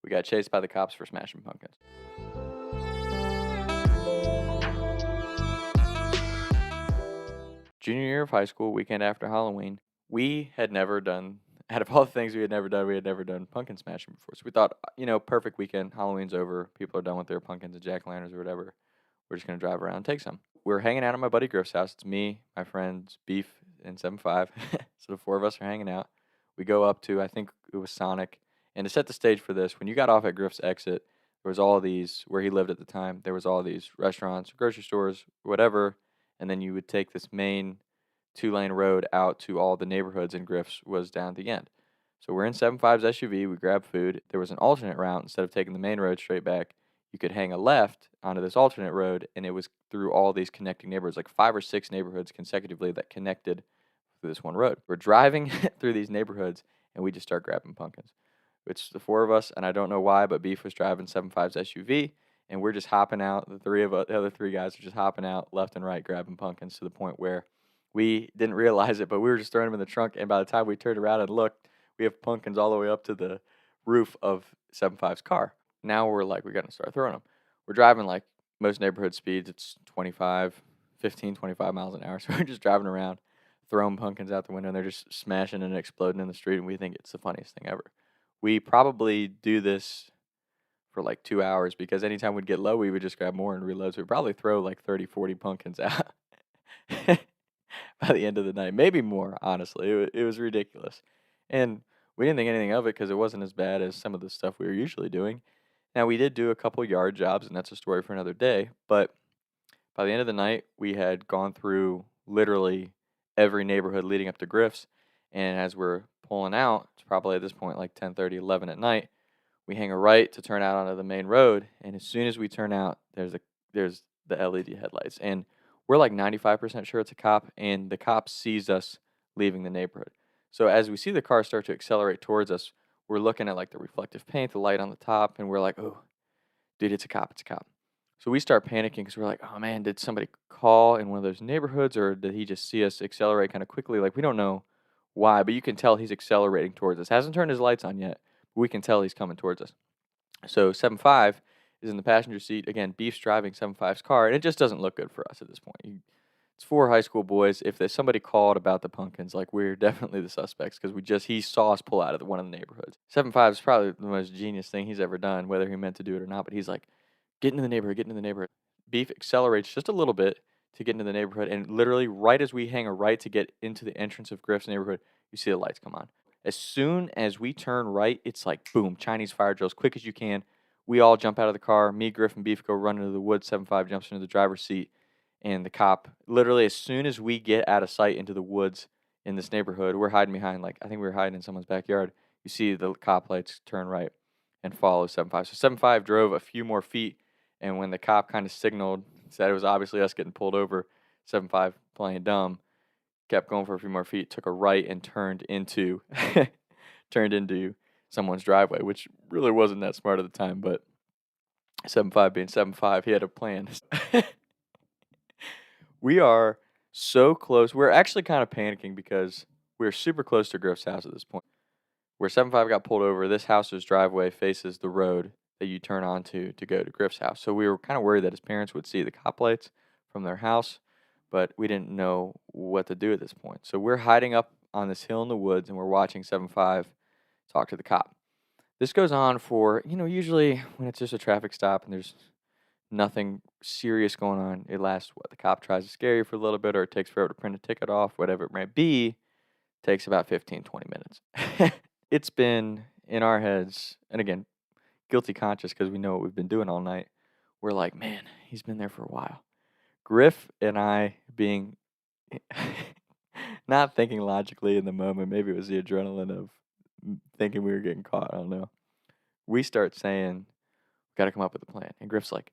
We got chased by the cops for smashing pumpkins. Junior year of high school, weekend after Halloween, we had never done out of all the things we had never done pumpkin smashing before. So we thought, perfect weekend, Halloween's over, people are done with their pumpkins and jack-o'-lanterns or whatever. We're just gonna drive around and take some. We're hanging out at my buddy Griff's house. It's me, my friends, Beef, and 7-5. So the four of us are hanging out. We go up to, I think it was Sonic. And to set the stage for this, when you got off at Griff's exit, there was all these where he lived at the time. There was all these restaurants, grocery stores, whatever, and then you would take this main two-lane road out to all the neighborhoods, and Griff's was down at the end. So we're in 7-5's SUV. We grab food. There was an alternate route. Instead of taking the main road straight back, you could hang a left onto this alternate road, and it was through all these connecting neighborhoods, like 5 or 6 neighborhoods consecutively that connected through this one road. We're driving through these neighborhoods, and we just start grabbing pumpkins. It's the four of us, and I don't know why, but Beef was driving 7-5's SUV, and we're just hopping out. The other three guys are just hopping out left and right, grabbing pumpkins to the point where we didn't realize it, but we were just throwing them in the trunk, and by the time we turned around and looked, we have pumpkins all the way up to the roof of 7-5's car. Now we're like, we got to start throwing them. We're driving like most neighborhood speeds. It's 15, 25 miles an hour. So we're just driving around, throwing pumpkins out the window, and they're just smashing and exploding in the street, and we think it's the funniest thing ever. We probably do this for like 2 hours because anytime we'd get low, we would just grab more and reload. So we'd probably throw like 30, 40 pumpkins out by the end of the night. Maybe more, honestly. It was ridiculous. And we didn't think anything of it because it wasn't as bad as some of the stuff we were usually doing. Now, we did do a couple yard jobs, and that's a story for another day. But by the end of the night, we had gone through literally every neighborhood leading up to Griff's. And as we're pulling out, it's probably at this point like 10:30, 11 at night. We hang a right to turn out onto the main road, and as soon as we turn out, there's the LED headlights, and we're like 95% sure it's a cop, and the cop sees us leaving the neighborhood. So as we see the car start to accelerate towards us, we're looking at like the reflective paint, the light on the top, and we're like, "Oh, dude, it's a cop! It's a cop!" So we start panicking because we're like, "Oh man, did somebody call in one of those neighborhoods, or did he just see us accelerate kind of quickly?" Like we don't know why, but you can tell he's accelerating towards us. Hasn't turned his lights on yet, but we can tell he's coming towards us. So 7-5 is in the passenger seat. Again, Beef's driving 7-5's car, and it just doesn't look good for us at this point. It's four high school boys. If there's somebody called about the pumpkins, like we're definitely the suspects because he saw us pull out of one of the neighborhoods. 7-5 is probably the most genius thing he's ever done, whether he meant to do it or not. But he's like, get into the neighborhood, get into the neighborhood. Beef accelerates just a little bit to get into the neighborhood, and literally right as we hang a right to get into the entrance of Griff's neighborhood, you see the lights come on. As soon as we turn right, it's like boom, Chinese fire drill as quick as you can. We all jump out of the car. Me, Griff, and Beef go run into the woods. 7-5 jumps into the driver's seat, and the cop, literally, as soon as we get out of sight into the woods in this neighborhood, we're hiding behind, like, I think we were hiding in someone's backyard. You see the cop lights turn right and follow 7-5. So 7-5 drove a few more feet, and when the cop kind of signaled, said it was obviously us getting pulled over, 7-5 playing dumb, kept going for a few more feet, took a right, and turned into turned into someone's driveway, which really wasn't that smart at the time, but 7-5 being 7-5, he had a plan. We are so close. We're actually kind of panicking because we're super close to Griff's house at this point. Where 7-5 got pulled over, this house's driveway faces the road that you turn onto to go to Griff's house. So we were kind of worried that his parents would see the cop lights from their house, but we didn't know what to do at this point. So we're hiding up on this hill in the woods, and we're watching 7-5 talk to the cop. This goes on for, usually when it's just a traffic stop and there's nothing serious going on, it lasts what? The cop tries to scare you for a little bit, or it takes forever to print a ticket off, whatever it might be, takes about 15, 20 minutes. It's been in our heads, and again, guilty conscious because we know what we've been doing all night. We're like, man, he's been there for a while. Griff and I being not thinking logically in the moment, maybe it was the adrenaline of thinking we were getting caught, I don't know. We start saying, gotta come up with a plan. And Griff's like,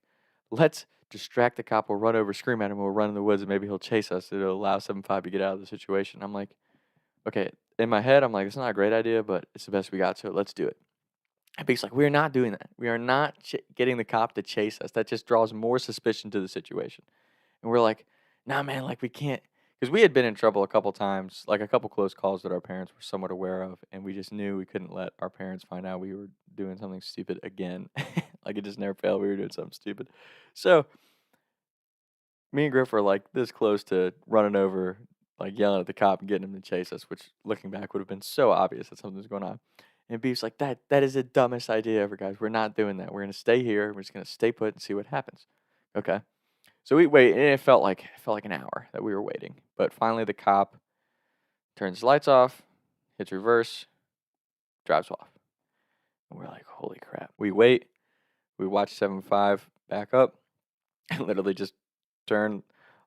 let's distract the cop, we'll run over, scream at him, we'll run in the woods, and maybe he'll chase us. It'll allow 7-5 to get out of the situation. I'm like, okay, in my head, I'm like, it's not a great idea, but it's the best we got, so let's do it. And Beef's like, we're not doing that. We are not getting the cop to chase us. That just draws more suspicion to the situation. And we're like, nah, man, like we can't, because we had been in trouble a couple times, like a couple close calls that our parents were somewhat aware of, and we just knew we couldn't let our parents find out we were doing something stupid again. Like it just never failed. We were doing something stupid. So me and Griff were like this close to running over, like yelling at the cop and getting him to chase us, which looking back would have been so obvious that something was going on. And Beef's like, that is the dumbest idea ever, guys. We're not doing that. We're gonna stay here. We're just gonna stay put and see what happens. Okay. So we wait, and it felt like an hour that we were waiting. But finally the cop turns the lights off, hits reverse, drives off. And we're like, holy crap. We wait, we watch 7-5 back up, and literally just turn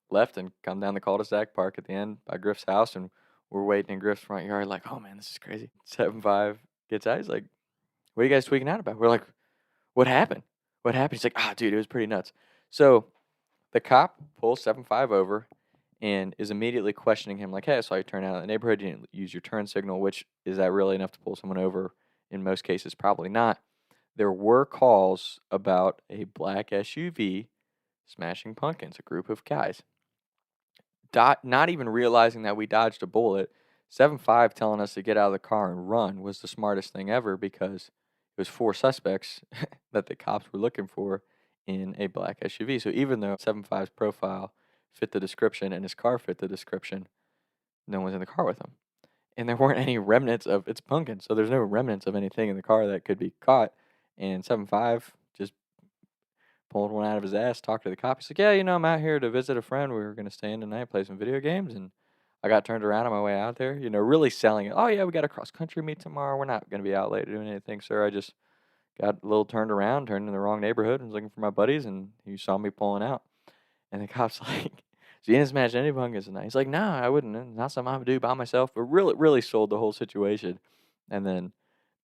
left and come down the cul-de-sac, park at the end by Griff's house, and we're waiting in Griff's front yard, like, oh man, this is crazy. 7-5 gets out. He's like, what are you guys tweaking out about? We're like, what happened? What happened? He's like, dude, it was pretty nuts. So the cop pulls 7-5 over and is immediately questioning him, like, hey, I saw you turn out of the neighborhood. You didn't use your turn signal, which is that really enough to pull someone over? In most cases, probably not. There were calls about a black SUV smashing pumpkins, a group of guys. Not even realizing that we dodged a bullet. 7-5 telling us to get out of the car and run was the smartest thing ever because it was 4 suspects that the cops were looking for in a black SUV. So even though 7-5's profile fit the description and his car fit the description, no one's in the car with him. And there weren't any remnants of it's pumpkin, so there's no remnants of anything in the car that could be caught. And 7-5 just pulled one out of his ass, talked to the cop. He's like, yeah, I'm out here to visit a friend. We were going to stay in tonight, play some video games. And I got turned around on my way out there, really selling it. Oh, yeah, we got a cross country meet tomorrow. We're not going to be out late doing anything, sir. I just got a little turned around, turned in the wrong neighborhood, and was looking for my buddies. And you saw me pulling out. And the cop's like, so you didn't smash any pumpkins tonight? He's like, no, I wouldn't. It's not something I would do by myself. But really, really sold the whole situation. And then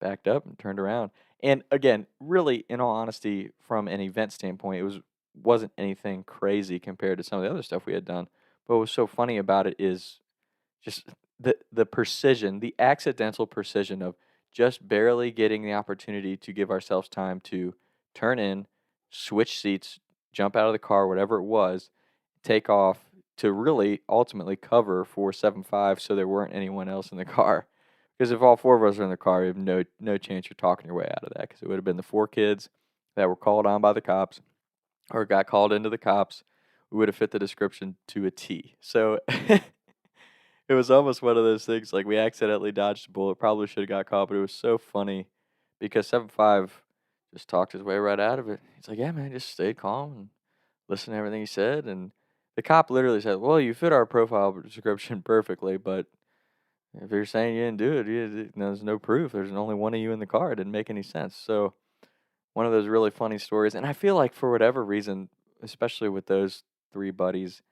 backed up and turned around. And again, really, in all honesty, from an event standpoint, wasn't anything crazy compared to some of the other stuff we had done. But what was so funny about it is just the precision, the accidental precision of just barely getting the opportunity to give ourselves time to turn in, switch seats, jump out of the car, whatever it was, take off to really ultimately cover for 7-5 so there weren't anyone else in the car. Because if all 4 of us are in the car, you have no chance you're talking your way out of that. Because it would have been the 4 kids that were called on by the cops or got called into the cops. We would have fit the description to a T. So it was almost one of those things like we accidentally dodged a bullet. Probably should have got caught, but it was so funny because 7-5 just talked his way right out of it. He's like, yeah, man, just stayed calm and listened to everything he said. And the cop literally said, well, you fit our profile description perfectly, but if you're saying you didn't do it, there's no proof. There's only one of you in the car. It didn't make any sense. So one of those really funny stories. And I feel like for whatever reason, especially with those 3 buddies,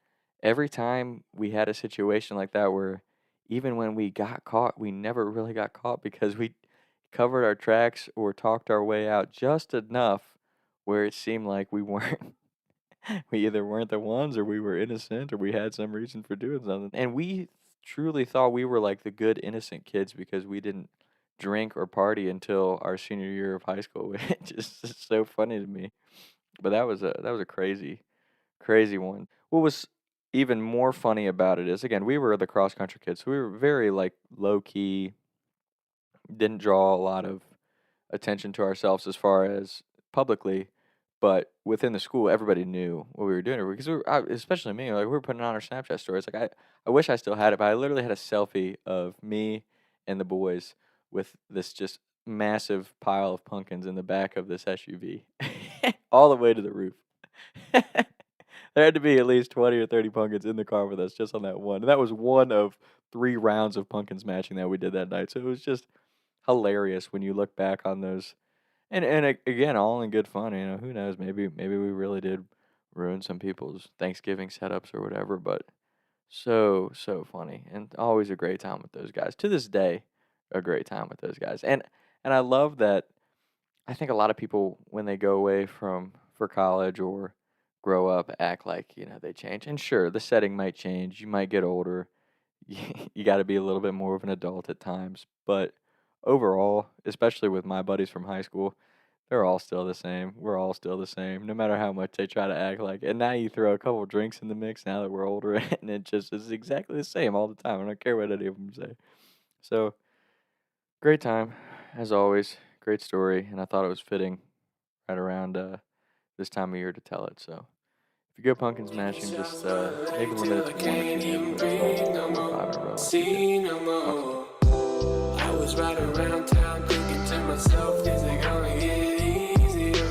every time we had a situation like that where even when we got caught, we never really got caught because we covered our tracks or talked our way out just enough where it seemed like we weren't we either weren't the ones or we were innocent or we had some reason for doing something. And we truly thought we were like the good innocent kids because we didn't drink or party until our senior year of high school, which is just so funny to me. But that was a crazy one. What was even more funny about it is again, we were the cross country kids, so we were very like low key, didn't draw a lot of attention to ourselves as far as publicly, but within the school, everybody knew what we were doing because especially me, like we were putting on our Snapchat stories. Like I wish I still had it, but I literally had a selfie of me and the boys with this just massive pile of pumpkins in the back of this SUV, all the way to the roof. There had to be at least 20 or 30 pumpkins in the car with us just on that one. And that was one of 3 rounds of pumpkin smashing that we did that night. So it was just hilarious when you look back on those. And again, all in good fun. Who knows? Maybe we really did ruin some people's Thanksgiving setups or whatever. But so funny and always a great time with those guys. To this day, a great time with those guys. And I love that. I think a lot of people when they go away from for college or grow up act like they change. And sure, the setting might change. You might get older. You got to be a little bit more of an adult at times. But overall, especially with my buddies from high school, They're all still the same. We're all still the same, no matter how much they try to act like. And now you throw a couple drinks in the mix now that we're older, and it just is exactly the same all the time. I don't care what any of them say. So great time, as always. Great story, and I thought it was fitting right around this time of year to tell it. So if you go pumpkin smashing, just maybe limit it to 1 or 2 neighborhoods. Don't do 4 or 5 in a row last weekend. Talk soon. I was riding around town thinking to myself, is it gonna get easier?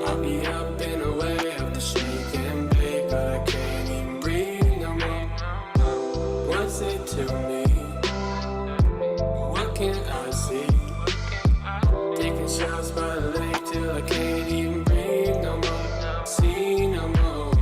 I'll be up and away after shake and bake, but I can't even breathe no more. What's it to me? What can I see? Taking shots by the lake till I can't even breathe no more. See no more.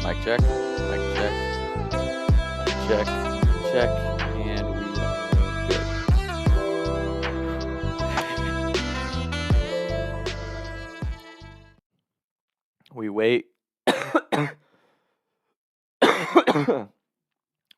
Mic check. Mic check. Mic check. Check. And we are good. We wait.